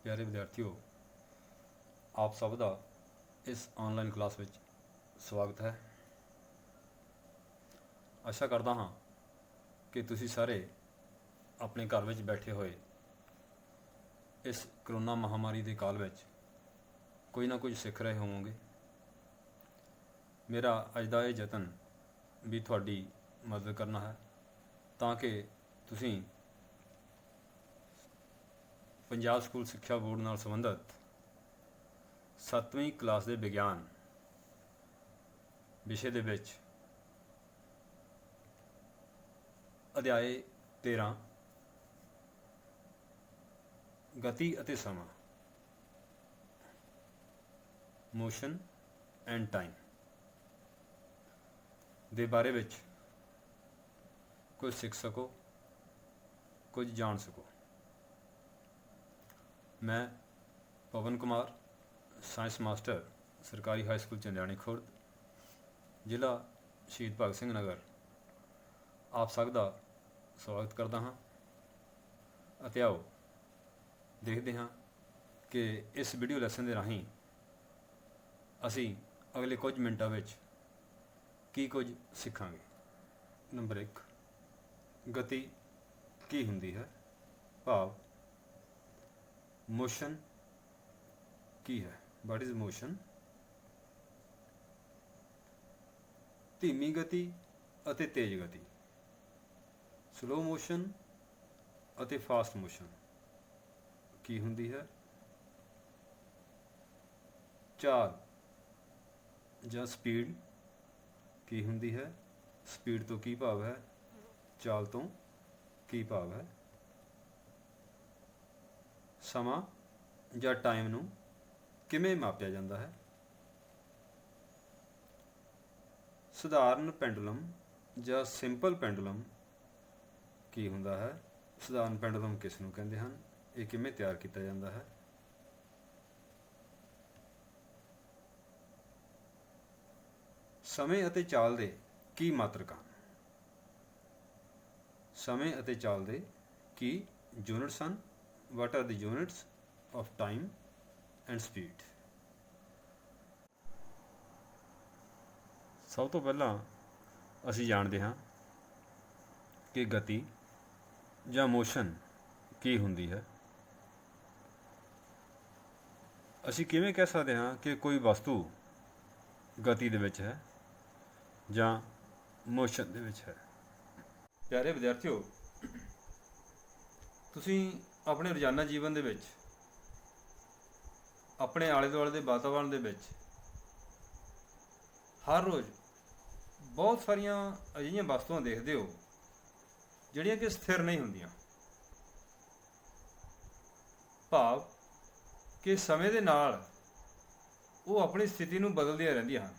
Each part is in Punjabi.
प्यारे विद्यार्थियों, आप सब का इस ऑनलाइन क्लास में स्वागत है। आशा करता हाँ कि तुसी सारे अपने घर में बैठे हुए इस करोना महामारी के काल में कोई ना कुछ सीख रहे होवोगे। मेरा अज का यह यतन भी थोड़ी मदद करना है ताकि तुसी पंजाब स्कूल सिक्ख्या बोर्ड नाल संबंधित 7वीं क्लास के विज्ञान विषय के विच अध्याय 13 गति अते समा मोशन एंड टाइम दे बारे विच कुछ सीख सको, कुछ जान सको। मैं पवन कुमार, साइंस मास्टर, सरकारी हाई स्कूल चंदियाणी खुर्द, जिला शहीद भगत सिंह नगर, आप सबका स्वागत करता हाँ। अते आओ देखते हाँ कि इस वीडियो लैसन के राही असी अगले कुछ मिनटों में की कुछ सीखांगे। नंबर 1, गति की हुंदी है, भाव मोशन की है। What is motion? धीमी गति अते तेज गति, स्लो मोशन अते फास्ट मोशन की हुंदी है। चाल या स्पीड की हुंदी है, स्पीड तो की भाव है, चाल तो की भाव है। समा या टाइम नूं किवें मापिया जाता है। सधारण पेंडुलम या सिंपल पेंडुलम की हुंदा है। सधारण पेंडुलम किस नूं कहंदे हन, ये किवें तैयार किया जाता है। समय अते चाल दे की मात्रक हन। समय अते चाल दे की यूनिट्स हन। What are the units of time and speed? सब तो पहला असी जानते हाँ कि गति या मोशन की हुंदी है। असी किवें कह सकते हाँ कि कोई वस्तु गति दे विच है या मोशन दे विच है। प्यारे विद्यार्थियों, तुसीं अपने रोजाना जीवन दे विच अपने आले दुआले के वातावरण दे विच हर रोज़ बहुत सारिया अजिहियां वस्तुआं देखते हो जिहड़ियां कि स्थिर नहीं हुंदियां। भाव कि समय दे नाल वो अपनी स्थिति नूं बदलदियां रहिंदियां हन।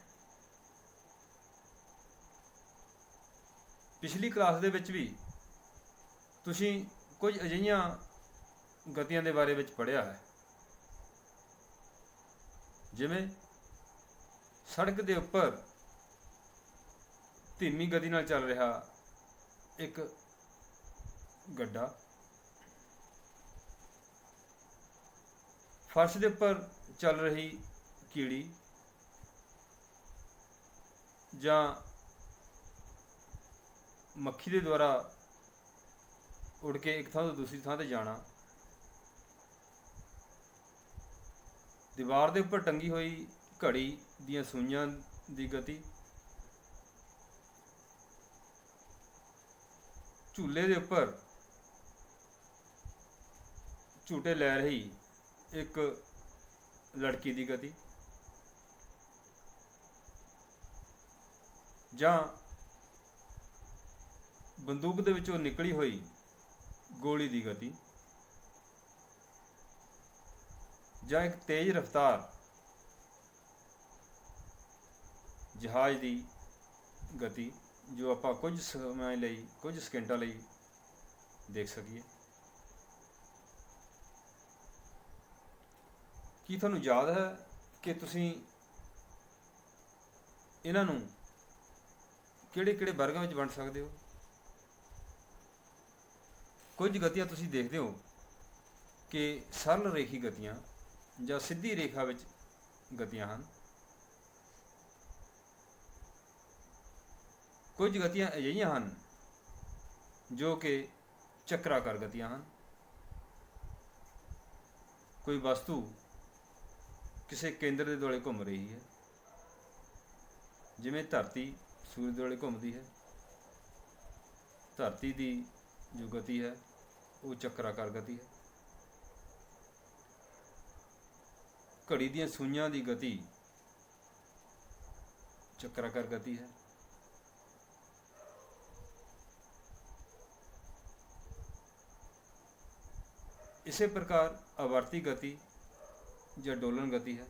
पिछली क्लास दे विच भी तुसीं कुछ अजिहियां गतियां दे बारे विच पढ़िया है, जिवें सड़क के उपर धीमी गति नाल चल रहा एक गड्ढा, फर्श के उपर चल रही कीड़ी, या मक्खी के द्वारा उड़ के एक थां तो दूसरी थां ते जाना, दीवार के उपर टंगी हुई घड़ी दियां सूइयां दी गति, झूले के उपर झूटे लै रही एक लड़की की गति, जां बंदूक दे विचों निकली हुई गोली की गति, जां एक तेज रफ्तार जहाज की गति जो आप कुछ समय लई, कुछ सकेंटां लई देख सकीए। की तुहानूं याद है कि तुसीं इन्हां नूं किहड़े-किहड़े वर्गां विच वंड सकदे हो? कुछ गतियां तुसीं देखदे हो ਕਿ ਸਰਲ ਰੇਖੀ ਗਤੀਆਂ ਜਾਂ ਸਿੱਧੀ ਰੇਖਾ ਵਿੱਚ ਗਤੀਆਂ ਹਨ। ਕੁਝ ਗਤੀਆਂ ਅਜਿਹੀਆਂ ਹਨ ਜੋ ਕਿ ਚੱਕਰਾਕਾਰ ਗਤੀਆਂ ਹਨ। ਕੋਈ ਵਸਤੂ ਕਿਸੇ ਕੇਂਦਰ ਦੇ ਦੁਆਲੇ ਘੁੰਮ ਰਹੀ ਹੈ, ਜਿਵੇਂ ਧਰਤੀ ਸੂਰਜ ਦੁਆਲੇ ਘੁੰਮਦੀ ਹੈ। ਧਰਤੀ ਦੀ ਜੋ ਗਤੀ ਹੈ ਉਹ ਚੱਕਰਾਕਾਰ ਗਤੀ ਹੈ। ਘੜੀ ਦੀਆਂ ਸੂਈਆਂ ਦੀ ਗਤੀ ਚੱਕਰਾਕਾਰ ਗਤੀ ਹੈ। ਇਸੇ ਪ੍ਰਕਾਰ ਆਵਰਤੀ ਗਤੀ ਜਾਂ ਡੋਲਨ ਗਤੀ ਹੈ।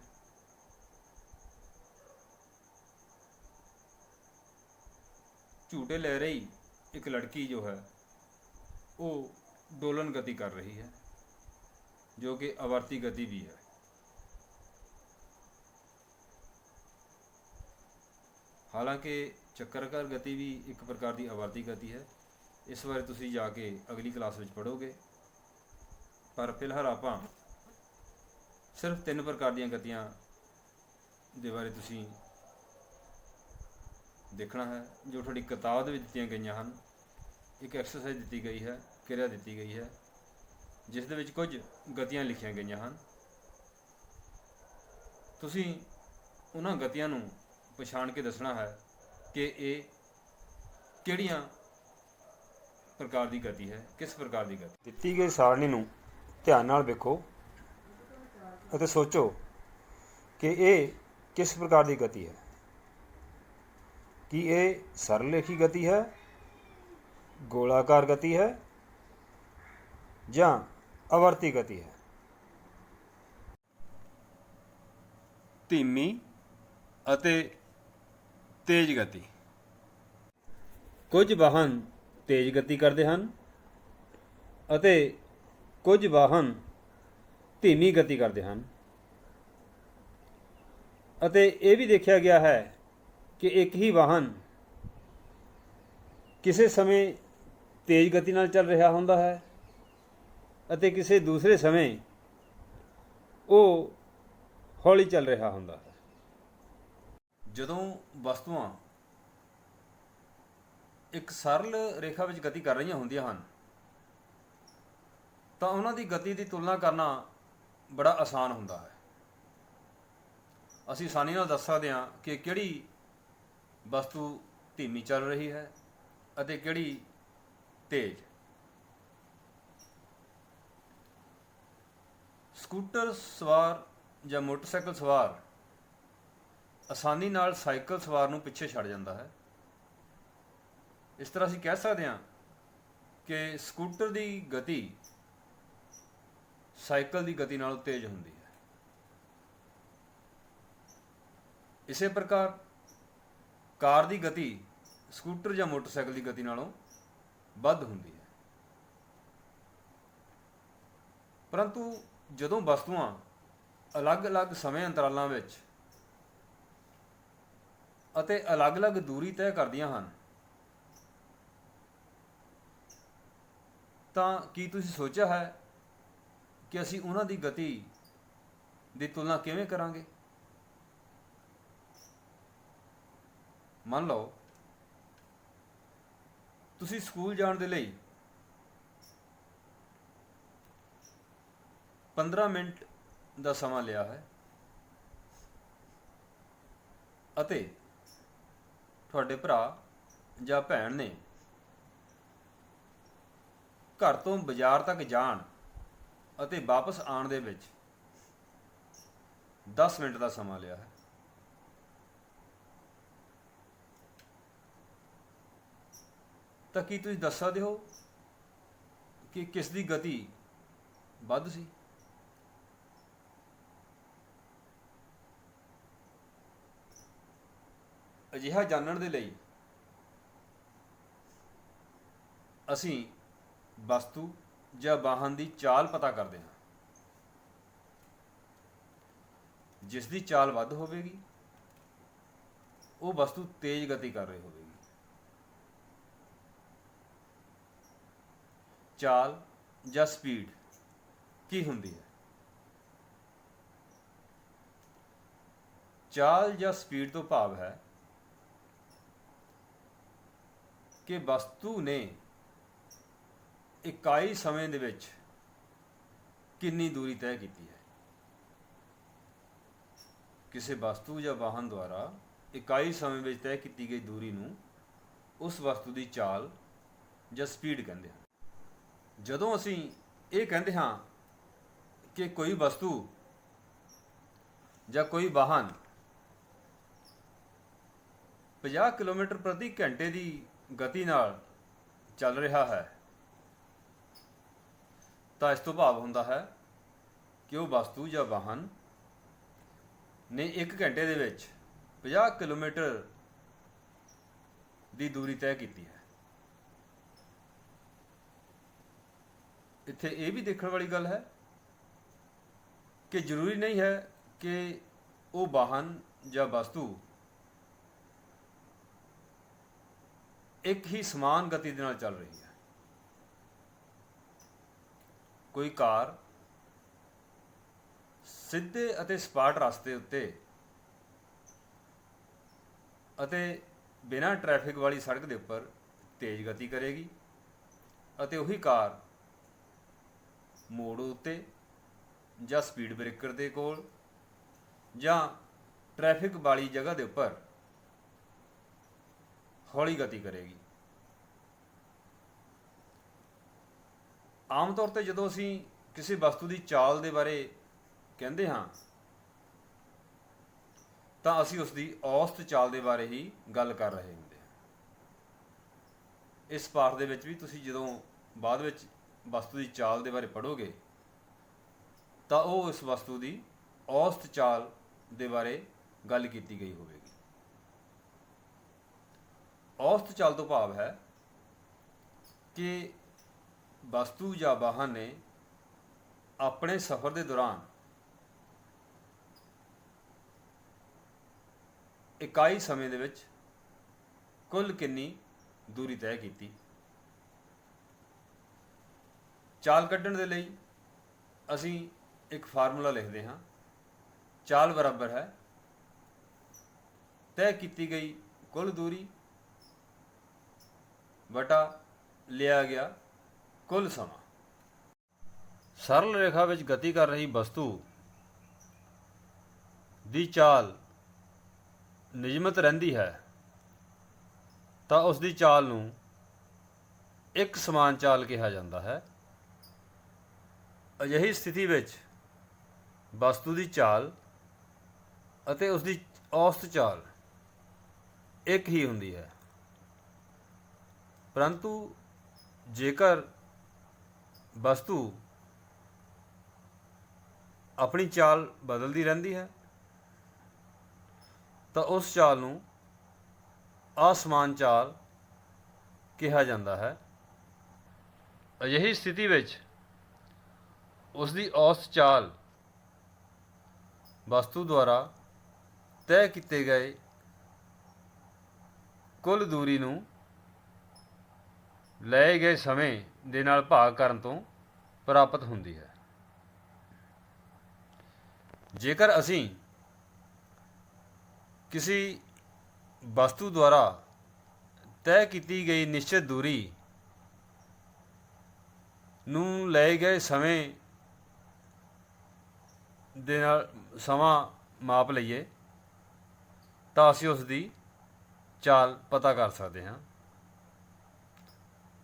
ਝੂਟੇ ਲੈ ਰਹੀ ਇੱਕ ਲੜਕੀ ਜੋ ਹੈ ਉਹ ਡੋਲਨ ਗਤੀ ਕਰ ਰਹੀ ਹੈ, ਜੋ ਕਿ ਆਵਰਤੀ ਗਤੀ ਵੀ ਹੈ। ਹਾਲਾਂਕਿ ਚੱਕਰਾਕਾਰ ਗਤੀ ਵੀ ਇੱਕ ਪ੍ਰਕਾਰ ਦੀ ਆਵਰਤੀ ਗਤੀ ਹੈ। ਇਸ ਬਾਰੇ ਤੁਸੀਂ ਜਾ ਕੇ ਅਗਲੀ ਕਲਾਸ ਵਿੱਚ ਪੜ੍ਹੋਗੇ, ਪਰ ਫਿਲਹਾਲ ਆਪਾਂ ਸਿਰਫ 3 ਪ੍ਰਕਾਰ ਦੀਆਂ ਗਤੀਆਂ ਦੇ ਬਾਰੇ ਤੁਸੀਂ ਦੇਖਣਾ ਹੈ, ਜੋ ਤੁਹਾਡੀ ਕਿਤਾਬ ਦੇ ਵਿੱਚ ਦਿੱਤੀਆਂ ਗਈਆਂ ਹਨ। ਇੱਕ ਐਕਸਰਸਾਈਜ਼ ਦਿੱਤੀ ਗਈ ਹੈ, ਕਿਰਿਆ ਦਿੱਤੀ ਗਈ ਹੈ, ਜਿਸ ਦੇ ਵਿੱਚ ਕੁਝ ਗਤੀਆਂ ਲਿਖੀਆਂ ਗਈਆਂ ਹਨ। ਤੁਸੀਂ ਉਹਨਾਂ ਗਤੀਆਂ ਨੂੰ ਪਛਾਣ ਕੇ ਦੱਸਣਾ ਹੈ ਕਿ ਇਹ ਕਿਹੜੀਆਂ ਪ੍ਰਕਾਰ ਦੀ ਗਤੀ ਹੈ, ਕਿਸ ਪ੍ਰਕਾਰ ਦੀ ਗਤੀ। ਦਿੱਤੀ ਗਈ ਸਾਰਣੀ ਨੂੰ ਧਿਆਨ ਨਾਲ ਵੇਖੋ ਅਤੇ ਸੋਚੋ ਕਿ ਇਹ ਕਿਸ ਪ੍ਰਕਾਰ ਦੀ ਗਤੀ ਹੈ। ਕੀ ਇਹ ਸਰਲ ਰੇਖੀ ਗਤੀ ਹੈ, ਗੋਲਾਕਾਰ ਗਤੀ ਹੈ ਜਾਂ ਆਵਰਤੀ ਗਤੀ ਹੈ। ਧੀਮੀ ਅਤੇ ਤੇਜ਼ ਗਤੀ। ਕੁਝ ਵਾਹਨ ਤੇਜ਼ ਗਤੀ ਕਰਦੇ ਹਨ ਅਤੇ ਕੁਝ ਵਾਹਨ ਧੀਮੀ ਗਤੀ ਕਰਦੇ ਹਨ, ਅਤੇ ਇਹ ਵੀ ਦੇਖਿਆ ਗਿਆ ਹੈ ਕਿ ਇੱਕ ਹੀ ਵਾਹਨ ਕਿਸੇ ਸਮੇਂ ਤੇਜ਼ ਗਤੀ ਨਾਲ ਚੱਲ ਰਿਹਾ ਹੁੰਦਾ ਹੈ ਅਤੇ ਕਿਸੇ ਦੂਸਰੇ ਸਮੇਂ ਉਹ ਹੌਲੀ ਚੱਲ ਰਿਹਾ ਹੁੰਦਾ ਹੈ। ਜਦੋਂ ਵਸਤੂਆਂ ਇੱਕ ਸਰਲ ਰੇਖਾ ਵਿੱਚ ਗਤੀ ਕਰ ਰਹੀਆਂ ਹੁੰਦੀਆਂ ਹਨ ਤਾਂ ਉਹਨਾਂ ਦੀ ਗਤੀ ਦੀ ਤੁਲਨਾ ਕਰਨਾ ਬੜਾ ਆਸਾਨ ਹੁੰਦਾ ਹੈ। ਅਸੀਂ ਆਸਾਨੀ ਨਾਲ ਦੱਸ ਸਕਦੇ ਹਾਂ ਕਿ ਕਿਹੜੀ ਵਸਤੂ ਧੀਮੀ ਚੱਲ ਰਹੀ ਹੈ ਅਤੇ ਕਿਹੜੀ ਤੇਜ਼। ਸਕੂਟਰ ਸਵਾਰ ਜਾਂ ਮੋਟਰਸਾਈਕਲ ਸਵਾਰ ਆਸਾਨੀ ਨਾਲ ਸਾਈਕਲ ਸਵਾਰ ਨੂੰ ਪਿੱਛੇ ਛੱਡ ਜਾਂਦਾ ਹੈ। ਇਸ ਤਰ੍ਹਾਂ ਅਸੀਂ ਕਹਿ ਸਕਦੇ ਹਾਂ ਕਿ ਸਕੂਟਰ ਦੀ ਗਤੀ ਸਾਈਕਲ ਦੀ ਗਤੀ ਨਾਲੋਂ ਤੇਜ਼ ਹੁੰਦੀ ਹੈ। ਇਸੇ ਪ੍ਰਕਾਰ ਕਾਰ ਦੀ ਗਤੀ ਸਕੂਟਰ ਜਾਂ ਮੋਟਰਸਾਈਕਲ ਦੀ ਗਤੀ ਨਾਲੋਂ ਵੱਧ ਹੁੰਦੀ ਹੈ। ਪਰੰਤੂ ਜਦੋਂ ਵਸਤੂਆਂ ਅਲੱਗ-ਅਲੱਗ ਸਮੇਂ ਅੰਤਰਾਲਾਂ ਵਿੱਚ ਅਤੇ ਅਲੱਗ-ਅਲੱਗ ਦੂਰੀ ਤੈਅ ਕਰਦੀਆਂ ਹਨ ਤਾਂ ਕੀ ਤੁਸੀਂ ਸੋਚਿਆ ਹੈ ਕਿ ਅਸੀਂ ਉਹਨਾਂ ਦੀ ਗਤੀ ਦੀ ਤੁਲਨਾ ਕਿਵੇਂ ਕਰਾਂਗੇ? ਮੰਨ ਲਓ ਤੁਸੀਂ ਸਕੂਲ ਜਾਣ ਦੇ ਲਈ 15 ਮਿੰਟ ਦਾ ਸਮਾਂ ਲਿਆ ਹੈ ਅਤੇ ਤੁਹਾਡੇ ਭਰਾ ਜਾਂ ਭੈਣ ਨੇ ਘਰ ਤੋਂ ਬਾਜ਼ਾਰ ਤੱਕ ਜਾਣ ਅਤੇ ਵਾਪਸ ਆਉਣ ਦੇ ਵਿੱਚ 10 ਮਿੰਟ ਦਾ ਸਮਾਂ ਲਿਆ ਹੈ। ਤਾਂ ਕੀ ਤੁਸੀਂ ਦੱਸ ਸਕਦੇ ਹੋ ਕਿ ਕਿਸ ਦੀ ਗਤੀ ਵੱਧ ਸੀ? ਅਜਿਹਾ ਜਾਣਨ ਦੇ ਲਈ ਅਸੀਂ ਵਸਤੂ ਜਾਂ ਵਾਹਨ ਦੀ ਚਾਲ ਪਤਾ ਕਰਦੇ ਹਾਂ। ਜਿਸ ਦੀ ਚਾਲ ਵੱਧ ਹੋਵੇਗੀ ਉਹ ਵਸਤੂ ਤੇਜ਼ ਗਤੀ ਕਰ ਰਹੀ ਹੋਵੇਗੀ। ਚਾਲ ਜਾਂ ਸਪੀਡ ਕੀ ਹੁੰਦੀ ਹੈ। ਚਾਲ ਜਾਂ ਸਪੀਡ ਤੋਂ ਭਾਵ ਹੈ ਕਿ ਵਸਤੂ ਨੇ ਇਕਾਈ ਸਮੇਂ ਦੇ ਵਿੱਚ ਕਿੰਨੀ ਦੂਰੀ ਤੈਅ ਕੀਤੀ ਹੈ। ਕਿਸੇ ਵਸਤੂ ਜਾਂ ਵਾਹਨ ਦੁਆਰਾ ਇਕਾਈ ਸਮੇਂ ਵਿੱਚ ਤੈਅ ਕੀਤੀ ਗਈ ਦੂਰੀ ਨੂੰ ਉਸ ਵਸਤੂ ਦੀ ਚਾਲ ਜਾਂ ਸਪੀਡ ਕਹਿੰਦੇ ਹਨ। ਜਦੋਂ ਅਸੀਂ ਇਹ ਕਹਿੰਦੇ ਹਾਂ ਕਿ ਕੋਈ ਵਸਤੂ ਜਾਂ ਕੋਈ ਵਾਹਨ 50 ਕਿਲੋਮੀਟਰ ਪ੍ਰਤੀ ਘੰਟੇ ਦੀ ਗਤੀ ਨਾਲ ਚੱਲ ਰਿਹਾ ਹੈ, ਤਾਂ ਇਸ ਤੋਂ ਭਾਵ ਹੁੰਦਾ ਹੈ ਕਿ ਉਹ ਵਸਤੂ ਜਾਂ ਵਾਹਨ ਨੇ 1 ਘੰਟੇ ਦੇ ਵਿੱਚ 50 ਕਿਲੋਮੀਟਰ ਦੀ ਦੂਰੀ ਤੈਅ ਕੀਤੀ ਹੈ। ਇੱਥੇ ਇਹ ਵੀ ਦੇਖਣ ਵਾਲੀ ਗੱਲ ਹੈ ਕਿ ਜ਼ਰੂਰੀ ਨਹੀਂ ਹੈ ਕਿ ਉਹ ਵਾਹਨ ਜਾਂ ਵਸਤੂ ਇੱਕ ਹੀ ਸਮਾਨ ਗਤੀ ਦੇ ਨਾਲ ਚੱਲ ਰਹੀ ਹੈ। ਕੋਈ ਕਾਰ ਸਿੱਧੇ ਅਤੇ ਸਪਾਟ ਰਸਤੇ ਉੱਤੇ ਅਤੇ ਬਿਨਾਂ ਟ੍ਰੈਫਿਕ ਵਾਲੀ ਸੜਕ ਦੇ ਉੱਪਰ ਤੇਜ਼ ਗਤੀ ਕਰੇਗੀ, ਅਤੇ ਉਹੀ ਕਾਰ ਮੋੜ ਉੱਤੇ ਜਾਂ ਸਪੀਡ ਬ੍ਰੇਕਰ ਦੇ ਕੋਲ ਜਾਂ ਟ੍ਰੈਫਿਕ ਵਾਲੀ ਜਗ੍ਹਾ ਦੇ ਉੱਪਰ ਹੌਲੀ ਗਤੀ ਕਰੇਗੀ। ਆਮ ਤੌਰ ਤੇ ਜਦੋਂ ਅਸੀਂ ਕਿਸੇ ਵਸਤੂ ਦੀ ਚਾਲ ਦੇ ਬਾਰੇ ਕਹਿੰਦੇ ਹਾਂ ਤਾਂ ਅਸੀਂ ਉਸ ਦੀ ਔਸਤ ਚਾਲ ਦੇ ਬਾਰੇ ਹੀ ਗੱਲ ਕਰ ਰਹੇ ਹੁੰਦੇ ਹਾਂ। ਇਸ ਪਾਠ ਦੇ ਵਿੱਚ ਵੀ ਤੁਸੀਂ ਜਦੋਂ ਬਾਅਦ ਵਿੱਚ ਵਸਤੂ ਦੀ ਚਾਲ ਦੇ ਬਾਰੇ ਪੜ੍ਹੋਗੇ ਤਾਂ ਉਹ ਉਸ ਵਸਤੂ ਦੀ ਔਸਤ ਚਾਲ ਦੇ ਬਾਰੇ ਗੱਲ ਕੀਤੀ ਗਈ ਹੋਵੇਗੀ। ਔਸਤ ਚਾਲ ਤੋਂ ਭਾਵ ਹੈ ਕਿ ਵਸਤੂ ਜਾਂ ਵਾਹਨ ਨੇ ਆਪਣੇ ਸਫ਼ਰ ਦੇ ਦੌਰਾਨ ਇਕਾਈ ਸਮੇਂ ਦੇ ਵਿੱਚ ਕੁੱਲ ਕਿੰਨੀ ਦੂਰੀ ਤੈਅ ਕੀਤੀ। ਚਾਲ ਕੱਢਣ ਦੇ ਲਈ ਅਸੀਂ ਇੱਕ ਫਾਰਮੂਲਾ ਲਿਖਦੇ ਹਾਂ। ਚਾਲ ਬਰਾਬਰ ਹੈ ਤੈਅ ਕੀਤੀ ਗਈ ਕੁੱਲ ਦੂਰੀ ਵਟਾ ਲਿਆ ਗਿਆ ਕੁੱਲ ਸਮਾਂ। ਸਰਲ ਰੇਖਾ ਵਿੱਚ ਗਤੀ ਕਰ ਰਹੀ ਵਸਤੂ ਦੀ ਚਾਲ ਨਿਯਮਿਤ ਰਹਿੰਦੀ ਹੈ ਤਾਂ ਉਸ ਦੀ ਚਾਲ ਨੂੰ ਇੱਕ ਸਮਾਨ ਚਾਲ ਕਿਹਾ ਜਾਂਦਾ ਹੈ। ਅਜਿਹੀ ਸਥਿਤੀ ਵਿੱਚ ਵਸਤੂ ਦੀ ਚਾਲ ਅਤੇ ਉਸ ਦੀ ਔਸਤ ਚਾਲ ਇੱਕ ਹੀ ਹੁੰਦੀ ਹੈ। ਪਰੰਤੂ ਜੇਕਰ ਵਸਤੂ ਆਪਣੀ ਚਾਲ ਬਦਲਦੀ ਰਹਿੰਦੀ ਹੈ ਤਾਂ ਉਸ ਚਾਲ ਨੂੰ ਅਸਮਾਨ ਚਾਲ ਕਿਹਾ ਜਾਂਦਾ ਹੈ। ਅਜਿਹੀ ਸਥਿਤੀ ਵਿੱਚ ਉਸ ਦੀ ਔਸਤ ਚਾਲ ਵਸਤੂ ਦੁਆਰਾ ਤੈਅ ਕੀਤੇ ਗਏ ਕੁੱਲ ਦੂਰੀ ਨੂੰ ਲਏ ਗਏ ਸਮੇਂ ਦੇ ਨਾਲ ਭਾਗ ਕਰਨ ਤੋਂ ਪ੍ਰਾਪਤ ਹੁੰਦੀ ਹੈ। ਜੇਕਰ ਅਸੀਂ ਕਿਸੇ ਵਸਤੂ ਦੁਆਰਾ ਤੈਅ ਕੀਤੀ ਗਈ ਨਿਸ਼ਚਿਤ ਦੂਰੀ ਨੂੰ ਲਏ ਗਏ ਸਮੇਂ ਦੇ ਨਾਲ ਸਮਾਂ ਮਾਪ ਲਈਏ ਤਾਂ ਅਸੀਂ ਉਸ ਦੀ ਚਾਲ ਪਤਾ ਕਰ ਸਕਦੇ ਹਾਂ।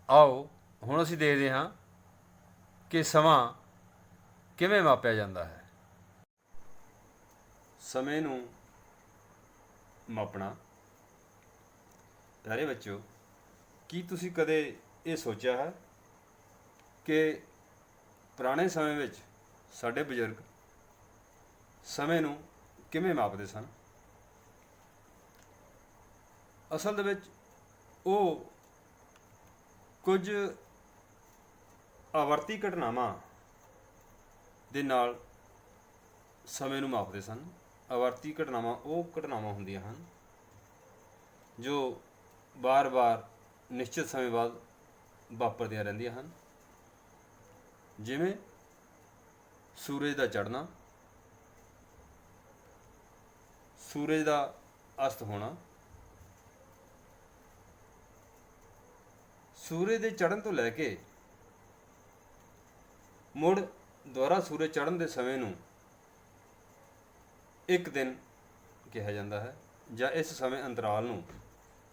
ਆਓ ਹੁਣ ਅਸੀਂ ਦੇਖਦੇ ਹਾਂ ਕਿ ਸਮਾਂ ਕਿਵੇਂ ਮਾਪਿਆ ਜਾਂਦਾ ਹੈ। ਸਮੇਂ ਨੂੰ ਮਾਪਣਾ। ਪਿਆਰੇ ਬੱਚਿਓ, ਕੀ ਤੁਸੀਂ ਕਦੇ ਇਹ ਸੋਚਿਆ ਹੈ ਕਿ ਪੁਰਾਣੇ ਸਮੇਂ ਵਿੱਚ ਸਾਡੇ ਬਜ਼ੁਰਗ ਸਮੇਂ ਨੂੰ ਕਿਵੇਂ ਮਾਪਦੇ ਸਨ? ਅਸਲ ਦੇ ਵਿੱਚ ਉਹ ਕੁਝ ਆਵਰਤੀ ਘਟਨਾਵਾਂ ਦੇ ਨਾਲ ਸਮੇਂ ਨੂੰ ਮਾਪਦੇ ਸਨ। ਆਵਰਤੀ ਘਟਨਾਵਾਂ ਉਹ ਘਟਨਾਵਾਂ ਹੁੰਦੀਆਂ ਹਨ ਜੋ ਵਾਰ-ਵਾਰ ਨਿਸ਼ਚਿਤ ਸਮੇਂ ਬਾਅਦ ਵਾਪਰਦੀਆਂ ਰਹਿੰਦੀਆਂ ਹਨ। ਜਿਵੇਂ ਸੂਰਜ ਦਾ ਚੜ੍ਹਨਾ, ਸੂਰਜ ਦਾ ਅਸਤ ਹੋਣਾ। ਸੂਰਜ ਦੇ ਚੜ੍ਹਨ ਤੋਂ ਲੈ ਕੇ ਮੁੜ ਦੁਬਾਰਾ ਸੂਰਜ ਚੜ੍ਹਨ ਦੇ ਸਮੇਂ ਨੂੰ ਇੱਕ ਦਿਨ ਕਿਹਾ ਜਾਂਦਾ ਹੈ, ਜਾਂ ਇਸ ਸਮੇਂ ਅੰਤਰਾਲ ਨੂੰ,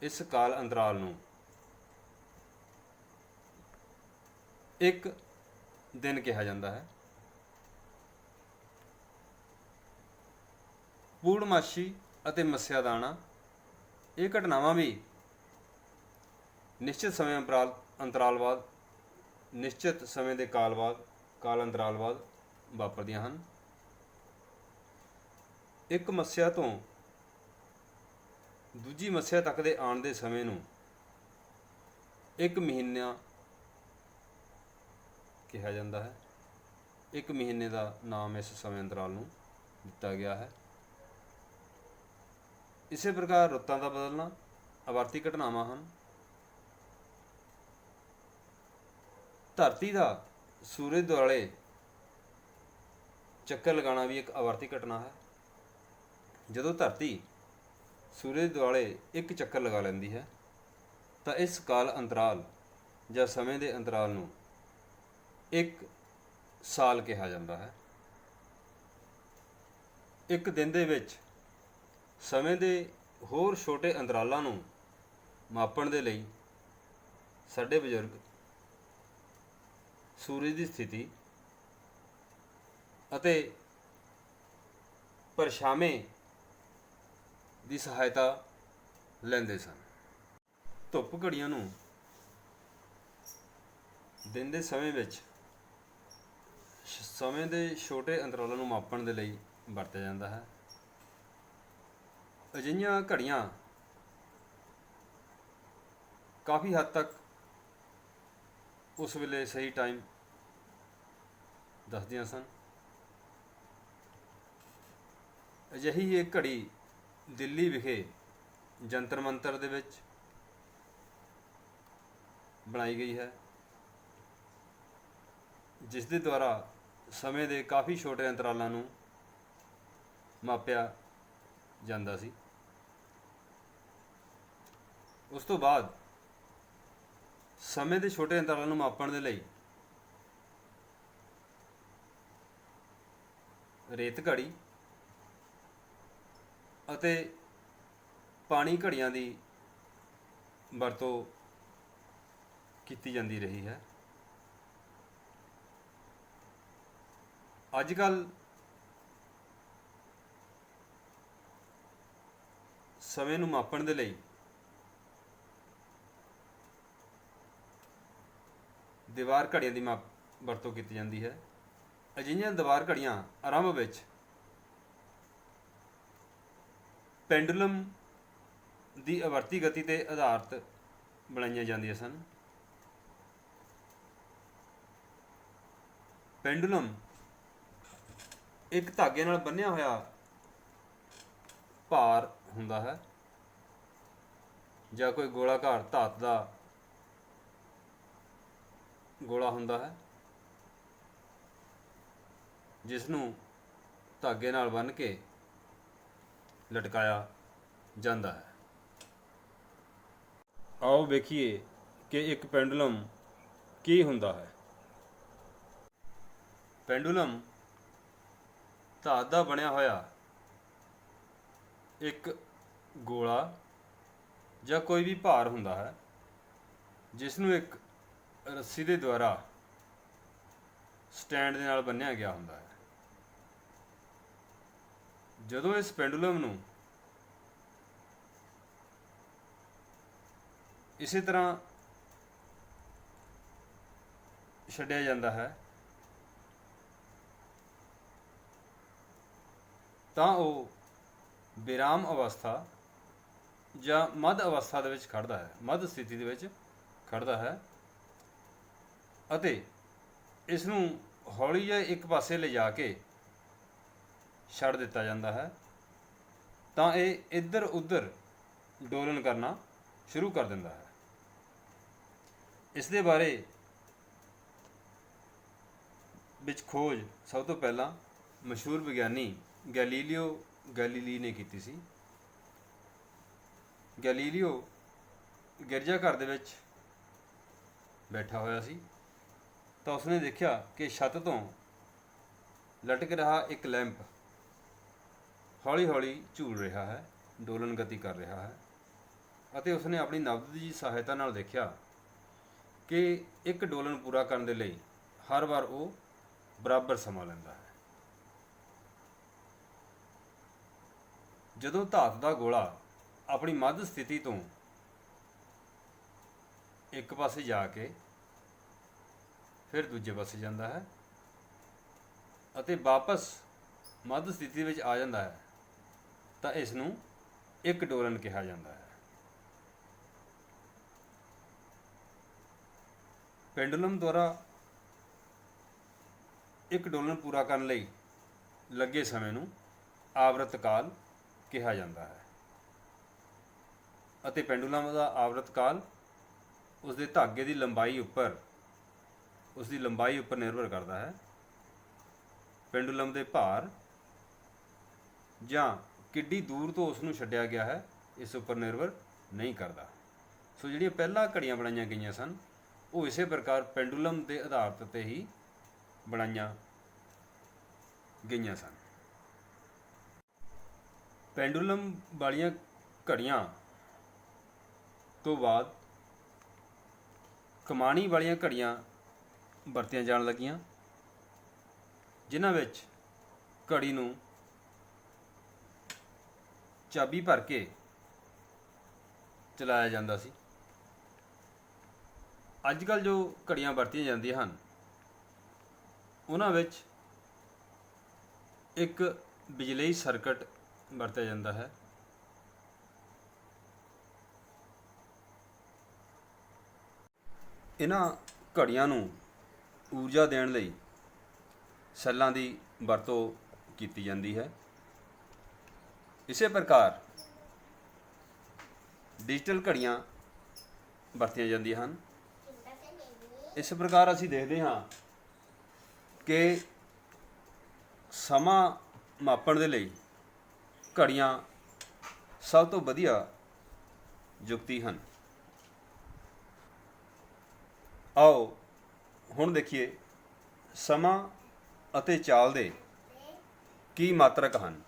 ਇਸ ਕਾਲ ਅੰਤਰਾਲ ਨੂੰ ਇੱਕ ਦਿਨ ਕਿਹਾ ਜਾਂਦਾ ਹੈ। ਪੂਰਨਮਾਸ਼ੀ ਅਤੇ ਮੱਸਿਆ ਦਾਣਾ, ਇਹ ਘਟਨਾਵਾਂ ਵੀ ਨਿਸ਼ਚਿਤ ਸਮੇਂ ਅੰਤਰਾਲ ਬਾਅਦ, ਨਿਸ਼ਚਿਤ ਸਮੇਂ ਦੇ ਕਾਲ ਅੰਤਰਾਲ ਬਾਅਦ ਵਾਪਰਦੀਆਂ ਹਨ। ਇੱਕ ਮੱਸਿਆ ਤੋਂ ਦੂਜੀ ਮੱਸਿਆ ਤੱਕ ਦੇ ਆਉਣ ਦੇ ਸਮੇਂ ਨੂੰ ਇੱਕ ਮਹੀਨਾ ਕਿਹਾ ਜਾਂਦਾ ਹੈ। ਇੱਕ ਮਹੀਨੇ ਦਾ ਨਾਮ ਇਸ ਸਮੇਂ ਅੰਤਰਾਲ ਨੂੰ ਦਿੱਤਾ ਗਿਆ ਹੈ। ਇਸੇ ਪ੍ਰਕਾਰ ਰੁੱਤਾਂ ਦਾ ਬਦਲਣਾ ਆਵਰਤੀ ਘਟਨਾਵਾਂ ਹਨ। ਧਰਤੀ ਦਾ ਸੂਰਜ ਦੁਆਲੇ ਚੱਕਰ ਲਗਾਉਣਾ ਵੀ ਇੱਕ ਆਵਰਤੀ ਘਟਨਾ ਹੈ। ਜਦੋਂ ਧਰਤੀ ਸੂਰਜ ਦੁਆਲੇ ਇੱਕ ਚੱਕਰ ਲਗਾ ਲੈਂਦੀ ਹੈ ਤਾਂ ਇਸ ਕਾਲ ਅੰਤਰਾਲ ਜਾਂ ਸਮੇਂ ਦੇ ਅੰਤਰਾਲ ਨੂੰ ਇੱਕ ਸਾਲ ਕਿਹਾ ਜਾਂਦਾ ਹੈ। ਇੱਕ ਦਿਨ ਦੇ ਵਿੱਚ ਸਮੇਂ ਦੇ ਹੋਰ ਛੋਟੇ ਅੰਤਰਾਲਾਂ ਨੂੰ ਮਾਪਣ ਦੇ ਲਈ ਸਾਡੇ ਬਜ਼ੁਰਗ ਸੂਰਜ ਦੀ ਸਥਿਤੀ ਅਤੇ ਪਰਛਾਵੇਂ ਦੀ ਸਹਾਇਤਾ ਲੈਂਦੇ ਸਨ। ਧੁੱਪ ਘੜੀਆਂ ਨੂੰ ਦਿਨ ਦੇ ਸਮੇਂ ਵਿੱਚ ਸਮੇਂ ਦੇ ਛੋਟੇ ਅੰਤਰਾਲਾਂ ਨੂੰ ਮਾਪਣ ਦੇ ਲਈ ਵਰਤਿਆ ਜਾਂਦਾ ਹੈ। ਅਜਿਹੀਆਂ ਘੜੀਆਂ ਕਾਫੀ ਹੱਦ ਤੱਕ ਉਸ ਵੇਲੇ ਸਹੀ ਟਾਈਮ ਦੱਸਦੀਆਂ ਸਨ। ਅਜਿਹੀ ਇੱਕ ਘੜੀ ਦਿੱਲੀ ਵਿਖੇ ਜੰਤਰ ਮੰਤਰ ਦੇ ਵਿੱਚ ਬਣਾਈ ਗਈ ਹੈ, ਜਿਸ ਦੇ ਦੁਆਰਾ ਸਮੇਂ ਦੇ ਕਾਫੀ ਛੋਟੇ ਅੰਤਰਾਲਾਂ ਨੂੰ ਮਾਪਿਆ ਜਾਂਦਾ ਸੀ। ਉਸ ਤੋਂ ਬਾਅਦ ਸਮੇਂ ਦੇ ਛੋਟੇ ਅੰਤਰਾਲਾਂ ਨੂੰ ਮਾਪਣ ਦੇ ਲਈ ਰੇਤ ਘੜੀ ਅਤੇ ਪਾਣੀ ਘੜੀਆਂ ਦੀ ਵਰਤੋਂ ਕੀਤੀ ਜਾਂਦੀ ਰਹੀ ਹੈ। ਅੱਜ ਕੱਲ੍ਹ ਸਮੇਂ ਨੂੰ ਮਾਪਣ ਦੇ ਲਈ ਦੀਵਾਰ ਘੜੀਆਂ ਦੀ ਵਰਤੋਂ ਕੀਤੀ ਜਾਂਦੀ ਹੈ। ਅਜਿਹੀਆਂ ਦੀਵਾਰ ਘੜੀਆਂ ਆਰੰਭ ਵਿੱਚ ਪੈਂਡੂਲਮ ਦੀ ਆਵਰਤੀ ਗਤੀ 'ਤੇ ਆਧਾਰਿਤ ਬਣਾਈਆਂ ਜਾਂਦੀਆਂ ਸਨ। ਪੈਂਡੂਲਮ ਇੱਕ ਧਾਗੇ ਨਾਲ ਬੰਨ੍ਹਿਆ ਹੋਇਆ ਭਾਰ ਹੁੰਦਾ ਹੈ ਜਾਂ ਕੋਈ ਗੋਲਾਕਾਰ ਧਾਤ ਦਾ ਗੋਲਾ ਹੁੰਦਾ ਹੈ, ਜਿਸ ਨੂੰ ਧਾਗੇ ਨਾਲ ਬੰਨ੍ਹ ਕੇ ਲਟਕਾਇਆ ਜਾਂਦਾ ਹੈ। ਆਓ ਵੇਖੀਏ ਕਿ ਇੱਕ ਪੈਂਡੂਲਮ ਕੀ ਹੁੰਦਾ ਹੈ। ਪੈਂਡੂਲਮ ਧਾਤ ਦਾ ਬਣਿਆ ਹੋਇਆ ਇੱਕ ਗੋਲਾ ਜਾਂ ਕੋਈ ਵੀ ਭਾਰ ਹੁੰਦਾ ਹੈ, ਜਿਸ ਨੂੰ ਇੱਕ ਰੱਸੀ ਦੇ ਦੁਆਰਾ ਸਟੈਂਡ ਦੇ ਨਾਲ ਬੰਨ੍ਹਿਆ ਗਿਆ ਹੁੰਦਾ ਹੈ। ਜਦੋਂ ਇਸ ਪੈਂਡੂਲਮ ਨੂੰ ਇਸੇ ਤਰ੍ਹਾਂ ਛੱਡਿਆ ਜਾਂਦਾ ਹੈ ਤਾਂ ਉਹ ਵਿਰਾਮ ਅਵਸਥਾ ਜਾਂ ਮੱਧ ਅਵਸਥਾ ਦੇ ਵਿੱਚ ਖੜ੍ਹਦਾ ਹੈ, ਮੱਧ ਸਥਿਤੀ ਦੇ ਵਿੱਚ ਖੜ੍ਹਦਾ ਹੈ ਅਤੇ ਇਸ ਨੂੰ ਹੌਲੀ ਜਿਹੀ ਇੱਕ ਪਾਸੇ ਲਿਜਾ ਕੇ ਛੱਡ ਦਿੱਤਾ ਜਾਂਦਾ ਹੈ ਤਾਂ ਇਹ ਇੱਧਰ ਉੱਧਰ ਡੋਲਣ ਕਰਨਾ ਸ਼ੁਰੂ ਕਰ ਦਿੰਦਾ ਹੈ। ਇਸ ਦੇ ਬਾਰੇ ਵਿੱਚ ਖੋਜ ਸਭ ਤੋਂ ਪਹਿਲਾਂ ਮਸ਼ਹੂਰ ਵਿਗਿਆਨੀ ਗੈਲੀਲੀਓ ਗੈਲੀਲੀ ਨੇ ਕੀਤੀ ਸੀ। ਗੈਲੀਲੀਓ ਗਿਰਜਾ ਘਰ ਦੇ ਵਿੱਚ ਬੈਠਾ ਹੋਇਆ ਸੀ ਤਾਂ ਉਸਨੇ ਦੇਖਿਆ ਕਿ ਛੱਤ ਤੋਂ ਲਟਕ ਰਿਹਾ ਇੱਕ ਲੈਂਪ ਹੌਲੀ ਹੌਲੀ ਝੂਲ ਰਿਹਾ ਹੈ, ਡੋਲਨ ਗਤੀ ਕਰ ਰਿਹਾ ਹੈ, ਅਤੇ ਉਸਨੇ ਆਪਣੀ ਨਬਜ਼ ਦੀ ਸਹਾਇਤਾ ਨਾਲ ਦੇਖਿਆ ਕਿ ਇੱਕ ਡੋਲਨ ਪੂਰਾ ਕਰਨ ਦੇ ਲਈ ਹਰ ਵਾਰ ਉਹ ਬਰਾਬਰ ਸਮਾਂ ਲੈਂਦਾ ਹੈ। ਜਦੋਂ ਧਾਤ ਦਾ ਗੋਲਾ ਆਪਣੀ ਮੱਧ ਸਥਿਤੀ ਤੋਂ ਇੱਕ ਪਾਸੇ ਜਾ ਕੇ ਫਿਰ ਦੂਜੇ ਪਾਸੇ ਜਾਂਦਾ ਹੈ ਅਤੇ ਵਾਪਸ ਮੱਧ ਸਥਿਤੀ ਵਿੱਚ ਆ ਜਾਂਦਾ ਹੈ ਤਾਂ ਇਸ ਨੂੰ ਇੱਕ ਡੋਲਨ ਕਿਹਾ ਜਾਂਦਾ ਹੈ। ਪੈਂਡੂਲਮ ਦੁਆਰਾ ਇੱਕ ਡੋਲਨ ਪੂਰਾ ਕਰਨ ਲਈ ਲੱਗੇ ਸਮੇਂ ਨੂੰ ਆਵਰਤ ਕਾਲ ਕਿਹਾ ਜਾਂਦਾ ਹੈ ਅਤੇ ਪੈਂਡੂਲਮ ਦਾ ਆਵਰਤ ਕਾਲ ਉਸ ਦੀ ਧਾਗੇ ਦੀ ਲੰਬਾਈ ਉੱਪਰ ਨਿਰਭਰ ਕਰਦਾ ਹੈ। ਪੈਂਡੂਲਮ ਦੇ ਭਾਰ ਜਾਂ ਕਿੱਡੀ ਦੂਰ ਤੋਂ ਉਸ ਨੂੰ ਛੱਡਿਆ ਗਿਆ ਹੈ ਇਸ ਉੱਪਰ ਨਿਰਭਰ ਨਹੀਂ ਕਰਦਾ। ਸੋ ਜਿਹੜੀਆਂ ਪਹਿਲਾਂ ਘੜੀਆਂ ਬਣਾਈਆਂ ਗਈਆਂ ਸਨ ਉਹ ਇਸੇ ਪ੍ਰਕਾਰ ਪੈਂਡੂਲਮ ਦੇ ਆਧਾਰ 'ਤੇ ਹੀ ਬਣਾਈਆਂ ਗਈਆਂ ਸਨ। ਪੈਂਡੂਲਮ ਵਾਲੀਆਂ ਘੜੀਆਂ ਤੋਂ ਬਾਅਦ ਕਮਾਣੀ ਵਾਲੀਆਂ ਘੜੀਆਂ ਵਰਤੀਆਂ ਜਾਣ ਲੱਗੀਆਂ, ਜਿਨ੍ਹਾਂ ਵਿੱਚ ਘੜੀ ਨੂੰ ਚਾਬੀ ਭਰ ਕੇ ਚਲਾਇਆ ਜਾਂਦਾ ਸੀ। ਅੱਜ ਕੱਲ੍ਹ ਜੋ ਘੜੀਆਂ ਵਰਤੀਆਂ ਜਾਂਦੀਆਂ ਹਨ ਉਹਨਾਂ ਵਿੱਚ ਇੱਕ ਬਿਜਲਈ ਸਰਕਟ ਵਰਤਿਆ ਜਾਂਦਾ ਹੈ। ਇਹਨਾਂ ਘੜੀਆਂ ਨੂੰ ਊਰਜਾ ਦੇਣ ਲਈ ਸੈੱਲਾਂ ਦੀ ਵਰਤੋਂ ਕੀਤੀ ਜਾਂਦੀ ਹੈ। ਇਸੇ ਪ੍ਰਕਾਰ ਡਿਜੀਟਲ ਘੜੀਆਂ ਵਰਤੀਆਂ ਜਾਂਦੀਆਂ ਹਨ। ਇਸ ਪ੍ਰਕਾਰ ਅਸੀਂ ਦੇਖਦੇ ਹਾਂ ਕਿ ਸਮਾਂ ਮਾਪਣ ਦੇ ਲਈ ਘੜੀਆਂ ਸਭ ਤੋਂ ਵਧੀਆ ਯੁਕਤੀ ਹਨ। ਆਓ ਹੁਣ ਦੇਖੀਏ ਸਮਾਂ ਅਤੇ ਚਾਲ ਦੇ ਕੀ ਮਾਤਰਕ ਹਨ।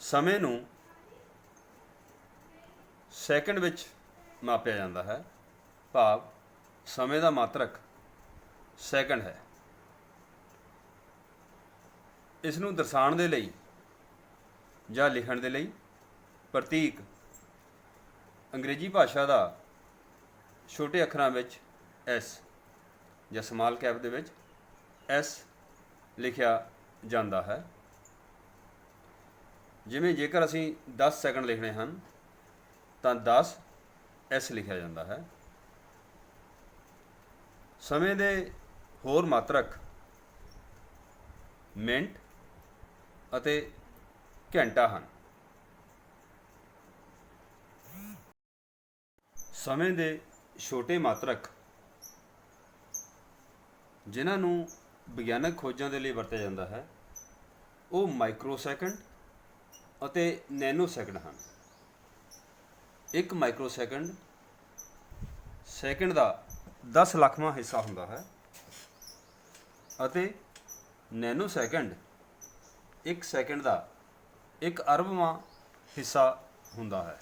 ਸਮੇਂ ਨੂੰ ਸੈਕਿੰਡ ਵਿੱਚ ਮਾਪਿਆ ਜਾਂਦਾ ਹੈ, ਭਾਵ ਸਮੇਂ ਦਾ ਮਾਤਰਕ ਸੈਕਿੰਡ ਹੈ। ਇਸ ਨੂੰ ਦਰਸਾਉਣ ਦੇ ਲਈ ਜਾਂ ਲਿਖਣ ਦੇ ਲਈ ਪ੍ਰਤੀਕ ਅੰਗਰੇਜ਼ੀ ਭਾਸ਼ਾ ਦਾ ਛੋਟੇ ਅੱਖਰਾਂ ਵਿੱਚ ਐਸ ਜਾਂ ਸਮਾਲ ਕੈਪ ਦੇ ਵਿੱਚ ਐਸ ਲਿਖਿਆ ਜਾਂਦਾ ਹੈ। ਜਿਵੇਂ ਜੇਕਰ ਅਸੀਂ 10 ਸੈਕਿੰਡ ਲਿਖਣੇ ਹਨ ਤਾਂ 10 ਐਸ ਲਿਖਿਆ ਜਾਂਦਾ ਹੈ। ਸਮੇਂ ਦੇ ਹੋਰ ਮਾਤਰਕ ਮਿੰਟ ਅਤੇ ਘੰਟਾ ਹਨ। ਸਮੇਂ ਦੇ ਛੋਟੇ ਮਾਤਰਕ ਜਿਨ੍ਹਾਂ ਨੂੰ ਵਿਗਿਆਨਕ ਖੋਜਾਂ ਦੇ ਲਈ ਵਰਤਿਆ ਜਾਂਦਾ ਹੈ ਉਹ ਮਾਈਕਰੋ ਸੈਕਿੰਡ ਅਤੇ ਨੈਨੋ ਸੈਕਿੰਡ ਹਨ। ਇੱਕ ਮਾਈਕਰੋ ਸੈਕਿੰਡ ਸੈਕਿੰਡ ਦਾ 10 ਲੱਖਵਾਂ ਹਿੱਸਾ ਹੁੰਦਾ ਹੈ ਅਤੇ ਨੈਨੋ ਸੈਕਿੰਡ ਇੱਕ ਸੈਕਿੰਡ ਦਾ 1 ਅਰਬਵਾਂ ਹਿੱਸਾ ਹੁੰਦਾ ਹੈ।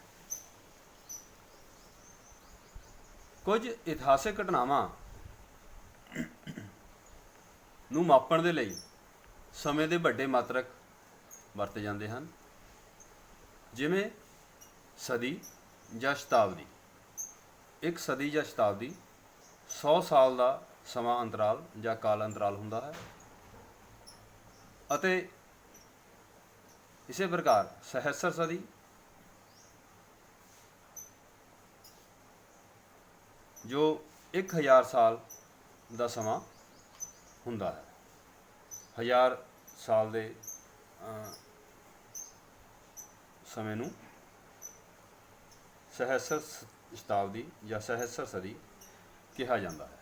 ਕੁਝ ਇਤਿਹਾਸਕ ਘਟਨਾਵਾਂ ਨੂੰ ਮਾਪਣ ਦੇ ਲਈ ਸਮੇਂ ਦੇ ਵੱਡੇ ਮਾਤਰਕ ਵਰਤੇ ਜਾਂਦੇ ਹਨ, ਜਿਵੇਂ ਸਦੀ ਜਾਂ ਸ਼ਤਾਬਦੀ। ਇੱਕ ਸਦੀ ਜਾਂ ਸ਼ਤਾਬਦੀ 100 ਸਾਲ ਦਾ ਸਮਾਂ ਅੰਤਰਾਲ ਜਾਂ ਕਾਲ ਅੰਤਰਾਲ ਹੁੰਦਾ ਹੈ ਅਤੇ ਇਸੇ ਪ੍ਰਕਾਰ ਸਹਸਰ ਸਦੀ ਜੋ 1000 ਸਾਲ ਦਾ ਸਮਾਂ ਹੁੰਦਾ ਹੈ। 1000 ਸਾਲ ਦੇ ਸਮੇਂ ਨੂੰ ਸਹਸਰ ਸ਼ਤਾਬਦੀ ਜਾਂ ਸਹਸਰ ਸਦੀ ਕਿਹਾ ਜਾਂਦਾ ਹੈ।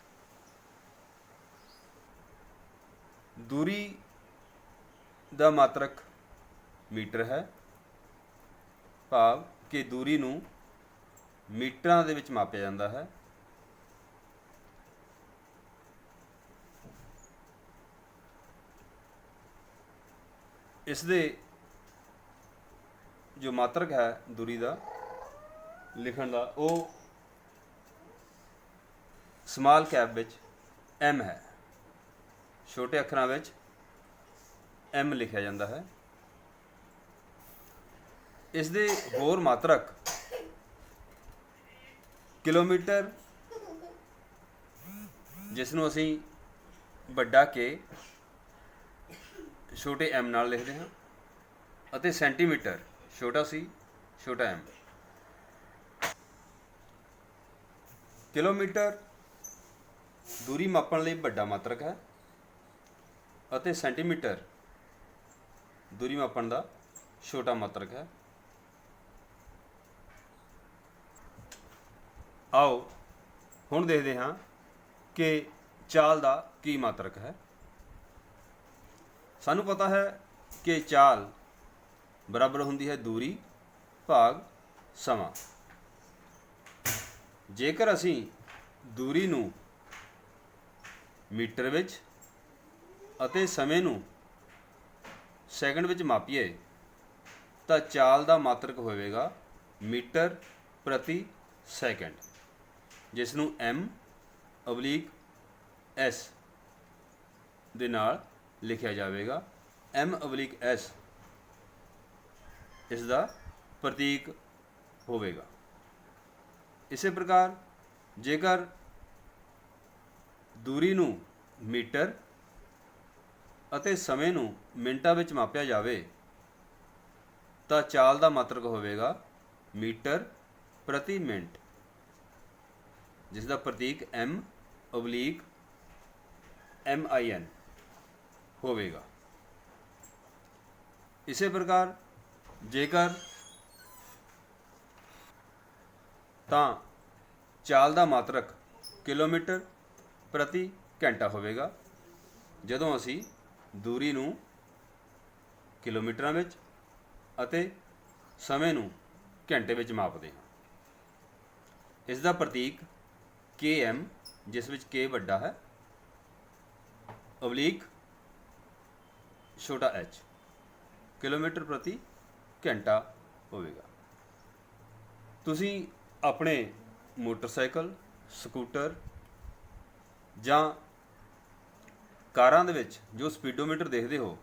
ਦੂਰੀ ਦਾ ਮਾਤਰਕ ਮੀਟਰ ਹੈ, ਭਾਵ ਕਿ ਦੂਰੀ ਨੂੰ ਮੀਟਰਾਂ ਦੇ ਵਿੱਚ ਮਾਪਿਆ ਜਾਂਦਾ ਹੈ। ਇਸ ਦੇ ਜੋ ਮਾਤਰਕ ਹੈ ਦੂਰੀ ਦਾ ਲਿਖਣ ਦਾ, ਉਹ ਸਮਾਲ ਕੈਪ ਵਿੱਚ m ਹੈ, ਛੋਟੇ ਅੱਖਰਾਂ ਵਿੱਚ m ਲਿਖਿਆ ਜਾਂਦਾ ਹੈ। ਇਸ ਦੇ ਹੋਰ ਮਾਤਰਕ ਕਿਲੋਮੀਟਰ, ਜਿਸ ਨੂੰ ਅਸੀਂ ਵੱਡਾ K ਛੋਟੇ m ਨਾਲ ਲਿਖਦੇ ਹਾਂ, ਅਤੇ ਸੈਂਟੀਮੀਟਰ ਛੋਟਾ c ਛੋਟਾ m। ਕਿਲੋਮੀਟਰ ਦੂਰੀ ਮਾਪਣ ਲਈ ਵੱਡਾ ਮਾਤਰਕ ਹੈ ਅਤੇ ਸੈਂਟੀਮੀਟਰ ਦੂਰੀ ਮਾਪਣ ਦਾ ਛੋਟਾ ਮਾਤਰਕ ਹੈ। ਆਓ ਹੁਣ ਦੇਖਦੇ ਹਾਂ ਕਿ ਚਾਲ ਦਾ ਕੀ ਮਾਤਰਕ ਹੈ। ਸਾਨੂੰ ਪਤਾ ਹੈ ਕਿ ਚਾਲ ਬਰਾਬਰ ਹੁੰਦੀ ਹੈ ਦੂਰੀ ਭਾਗ ਸਮਾਂ। ਜੇਕਰ ਅਸੀਂ ਦੂਰੀ ਨੂੰ ਮੀਟਰ ਵਿੱਚ ਅਤੇ ਸਮੇਂ ਨੂੰ ਸੈਕਿੰਡ ਵਿੱਚ ਮਾਪੀਏ ਤਾਂ ਚਾਲ ਦਾ ਮਾਤਰਕ ਹੋਵੇਗਾ ਮੀਟਰ ਪ੍ਰਤੀ ਸੈਕਿੰਡ, ਜਿਸ ਨੂੰ m/s ਦੇ ਨਾਲ ਲਿਖਿਆ ਜਾਵੇਗਾ। m/s ਇਸ ਦਾ ਪ੍ਰਤੀਕ ਹੋਵੇਗਾ। ਇਸੇ ਪ੍ਰਕਾਰ ਜੇਕਰ ਦੂਰੀ ਨੂੰ ਮੀਟਰ ਅਤੇ ਸਮੇਂ ਨੂੰ ਮਿੰਟਾਂ ਵਿੱਚ ਮਾਪਿਆ ਜਾਵੇ ਤਾਂ ਚਾਲ ਦਾ ਮਾਤਰਕ ਹੋਵੇਗਾ ਮੀਟਰ ਪ੍ਰਤੀ ਮਿੰਟ, ਜਿਸ ਦਾ ਪ੍ਰਤੀਕ m/min ਹੋਵੇਗਾ। ਇਸੇ ਪ੍ਰਕਾਰ ਜੇਕਰ ਤਾਂ ਚਾਲ ਦਾ ਮਾਤਰਕ ਕਿਲੋਮੀਟਰ ਪ੍ਰਤੀ ਘੰਟਾ ਹੋਵੇਗਾ, ਜਦੋਂ ਅਸੀਂ ਦੂਰੀ ਨੂੰ ਕਿਲੋਮੀਟਰਾਂ ਵਿੱਚ ਅਤੇ ਸਮੇਂ ਨੂੰ ਘੰਟੇ ਵਿੱਚ ਮਾਪਦੇ ਹਾਂ। ਇਸ ਦਾ ਪ੍ਰਤੀਕ km, ਜਿਸ ਵਿੱਚ k ਵੱਡਾ ਹੈ, / ਛੋਟਾ h ਕਿਲੋਮੀਟਰ ਪ੍ਰਤੀ ਘੰਟਾ ਹੋਵੇਗਾ। ਤੁਸੀਂ ਆਪਣੇ ਮੋਟਰਸਾਈਕਲ, ਸਕੂਟਰ ਜਾਂ ਕਾਰਾਂ ਦੇ ਵਿੱਚ ਜੋ ਸਪੀਡੋਮੀਟਰ ਦੇਖਦੇ ਹੋ,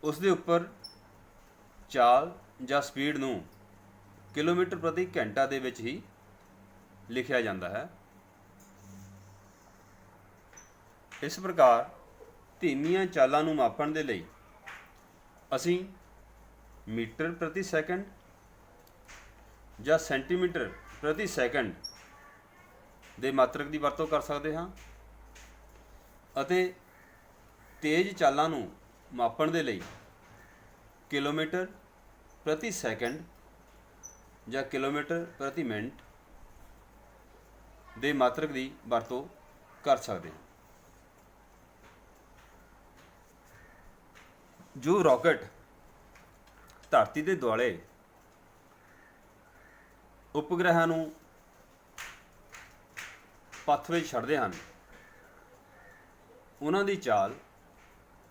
ਉਸ ਦੇ ਉੱਪਰ ਚਾਲ ਜਾਂ ਸਪੀਡ ਨੂੰ ਕਿਲੋਮੀਟਰ ਪ੍ਰਤੀ ਘੰਟਾ ਦੇ ਵਿੱਚ ਹੀ ਲਿਖਿਆ ਜਾਂਦਾ ਹੈ। ਇਸ ਪ੍ਰਕਾਰ ਧੀਮੀਆਂ ਚਾਲਾਂ ਨੂੰ ਮਾਪਣ ਦੇ ਲਈ ਅਸੀਂ ਮੀਟਰ ਪ੍ਰਤੀ ਸੈਕਿੰਡ ਜਾਂ ਸੈਂਟੀਮੀਟਰ ਪ੍ਰਤੀ ਸੈਕਿੰਡ ਦੇ ਮਾਤਰਕ ਦੀ ਵਰਤੋਂ ਕਰ ਸਕਦੇ ਹਾਂ, ਅਤੇ ਤੇਜ਼ ਚਾਲਾਂ ਨੂੰ ਮਾਪਣ ਦੇ ਲਈ ਕਿਲੋਮੀਟਰ ਪ੍ਰਤੀ ਸੈਕਿੰਡ ਜਾਂ ਕਿਲੋਮੀਟਰ ਪ੍ਰਤੀ ਮਿੰਟ ਦੇ ਮਾਤਰਕ ਦੀ ਵਰਤੋਂ ਕਰ ਸਕਦੇ ਹਾਂ। ਜੋ ਰਾਕਟ ਧਰਤੀ ਦੇ ਦੁਆਲੇ ਉਪਗ੍ਰਹਿਾਂ ਨੂੰ ਪੱਥ ਵਿੱਚ ਛੱਡਦੇ ਹਨ, ਉਹਨਾਂ ਦੀ ਚਾਲ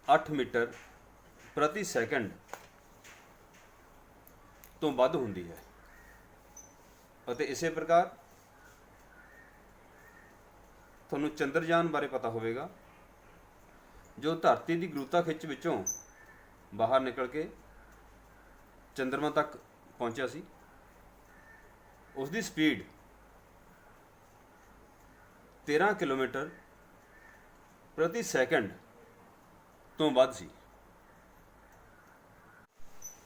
8 ਮੀਟਰ ਪ੍ਰਤੀ ਸੈਕਿੰਡ ਤੋਂ ਵੱਧ ਹੁੰਦੀ ਹੈ। ਅਤੇ ਇਸੇ ਪ੍ਰਕਾਰ ਤੁਹਾਨੂੰ ਚੰਦਰਯਾਨ ਬਾਰੇ ਪਤਾ ਹੋਵੇਗਾ, ਜੋ ਧਰਤੀ ਦੀ ਗੁਰੂਤਾ ਖਿੱਚ ਵਿੱਚੋਂ ਬਾਹਰ ਨਿਕਲ ਕੇ ਚੰਦਰਮਾ ਤੱਕ ਪਹੁੰਚਿਆ ਸੀ। ਉਸ ਦੀ ਸਪੀਡ 13 ਕਿਲੋਮੀਟਰ ਪ੍ਰਤੀ ਸੈਕਿੰਡ ਤੋਂ ਵੱਧ ਸੀ।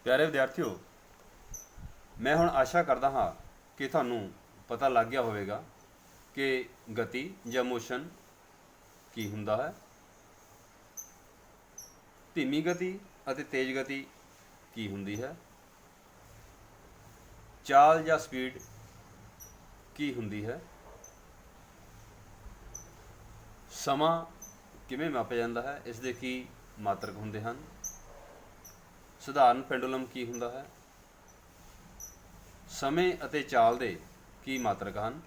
ਪਿਆਰੇ ਵਿਦਿਆਰਥੀਓ, ਮੈਂ ਹੁਣ ਆਸ਼ਾ ਕਰਦਾ ਹਾਂ ਕਿ ਤੁਹਾਨੂੰ ਪਤਾ ਲੱਗ ਗਿਆ ਹੋਵੇਗਾ ਕਿ ਗਤੀ ਜਾਂ ਮੋਸ਼ਨ ਕੀ ਹੁੰਦਾ ਹੈ, ਧੀਮੀ ਗਤੀ ਅਤੇ ਤੇਜ਼ ਗਤੀ ਕੀ ਹੁੰਦੀ ਹੈ, ਚਾਲ ਜਾਂ ਸਪੀਡ ਕੀ ਹੁੰਦੀ ਹੈ, ਸਮਾਂ ਕਿਵੇਂ ਮਾਪਿਆ ਜਾਂਦਾ ਹੈ, ਇਸ ਦੇ ਕੀ ਮਾਤਰਕ ਹੁੰਦੇ ਹਨ, ਸਧਾਰਨ ਪੈਂਡੂਲਮ ਕੀ ਹੁੰਦਾ ਹੈ, ਸਮੇਂ ਅਤੇ ਚਾਲ ਦੇ ਕੀ ਮਾਤਰਕ ਹਨ,